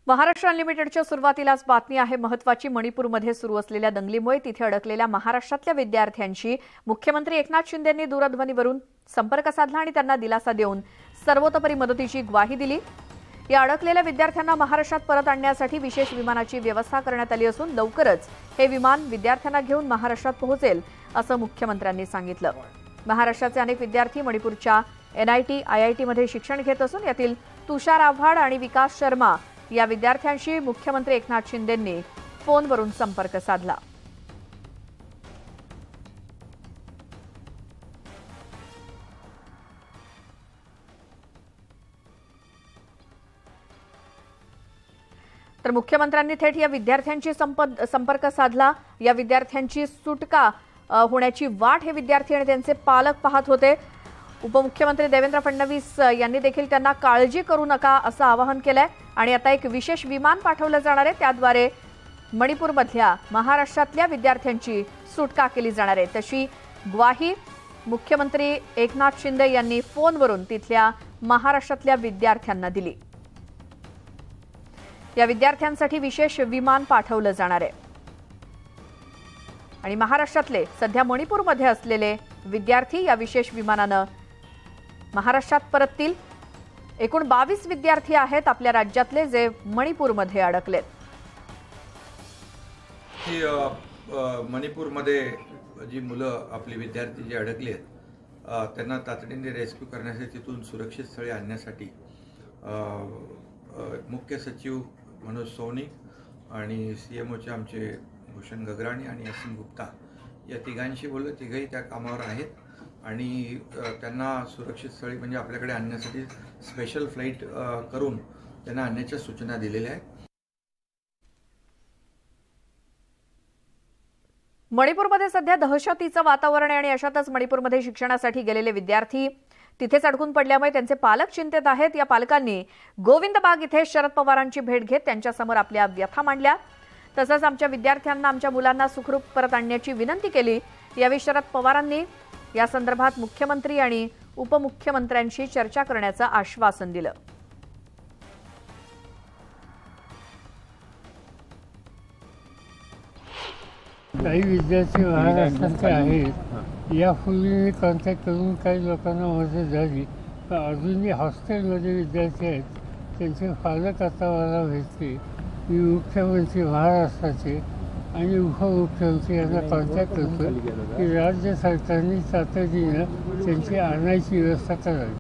महाराष्ट्र अनलिमिटेडच्या सुरुवातीलाच बातमी आहे महत्त्वाची। मणिपूरमध्ये सुरू असलेल्या दंगलीमुळे तिथे अडकलेल्या महाराष्ट्रातल्या विद्यार्थ्यांशी मुख्यमंत्री एकनाथ शिंदेंनी दूरध्वनीवरून संपर्क साधला आणि त्यांना दिलासा देऊन सर्वतोपरी मदतीची ग्वाही दिली। या अडकलेल्या विद्यार्थ्यांना महाराष्ट्रात परत आणण्यासाठी विशेष विमानाची व्यवस्था करण्यात आली असून लवकरच हे विमान विद्यार्थ्यांना घेऊन महाराष्ट्रात पोहोचेल असं मुख्यमंत्र्यांनी सांगितलं। महाराष्ट्राचे अनेक विद्यार्थी मणिपूरच्या NIT, IIT मध्ये शिक्षण घेत असून यातील तुषार आव्हाड आणि विकास शर्मा या विद्यार्थ्यांशी मुख्यमंत्री एकनाथ शिंदेंनी फोनवरून संपर्क साधला। तर मुख्यमंत्र्यांनी थेट या विद्यार्थ्यांशी संपर्क साधला। या विद्यार्थ्यांची सुटका होण्याची वाट हे विद्यार्थी आणि त्यांचे पालक पाहत होते। उपमुख्यमंत्री देवेंद्र फडणवीस यांनी देखील त्यांना काळजी करू नका असं आवाहन केलंय आणि आता एक विशेष विमान पाठवलं जाणार आहे, त्याद्वारे मणिपूरमधल्या महाराष्ट्रातल्या विद्यार्थ्यांची सुटका केली जाणार आहे, तशी ग्वाही मुख्यमंत्री एकनाथ शिंदे यांनी फोनवरून तिथल्या महाराष्ट्रातल्या विद्यार्थ्यांना दिली। या विद्यार्थ्यांसाठी विशेष विमान पाठवलं जाणार आहे आणि महाराष्ट्रातले सध्या मणिपूरमध्ये असलेले विद्यार्थी या विशेष विमानानं महाराष्ट्रात परततील। एकूण 22 विद्यार्थी आहेत आपल्या राज्यातले जे मणिपूरमध्ये अडकलेत। मणिपूरमध्ये जी मुलं आपली विद्यार्थी जे अडकले आहेत त्यांना तातडीने रेस्क्यू करण्यासाठी तिथून सुरक्षित स्थळी आणण्यासाठी मुख्य सचिव मनोज सोनी आणि CMOचे आमचे भूषण गगराणी आणि असीम गुप्ता या तिघांशी बोललो। तिघही त्या कामावर आहेत आणि त्यांना सुरक्षित स्थळी म्हणजे आपल्याकडे आणण्यासाठी स्पेशल फ्लाइट करून त्यांना आणण्याच्या सूचना दिलेल्या आहेत। मणिपूरमध्ये सध्या दहशतीचं वातावरण आहे आणि अशातच मणिपूरमध्ये शिक्षणासाठी गेलेले विद्यार्थी तिथेच अडकून पडल्यामुळे त्यांचे पालक चिंतेत आहेत। या पालकांनी गोविंदबाग इथे शरद पवारांची भेट घेत त्यांच्यासमोर आपल्या व्यथा मांडल्या, तसंच आमच्या विद्यार्थ्यांना आमच्या मुलांना सुखरूप परत आणण्याची विनंती केली। यावेळी शरद पवारांनी या संदर्भात मुख्यमंत्री आणि उपमुख्यमंत्र्यांशी चर्चा करण्याचं आश्वासन दिलं। काही विद्यार्थी महाराष्ट्राचे आहेत, यापूर्वी कॉन्टॅक्ट करून काही लोकांना मदत झाली, पण अजूनही हॉस्टेलमध्ये विद्यार्थी आहेत, त्यांचे पालक आता मला भेटले। मी मुख्यमंत्री महाराष्ट्राचे आणि उपमुख्यमंत्री यांना कॉन्टॅक्ट करतो की राज्य सरकारने तातडीनं त्यांची आणायची व्यवस्था करावी।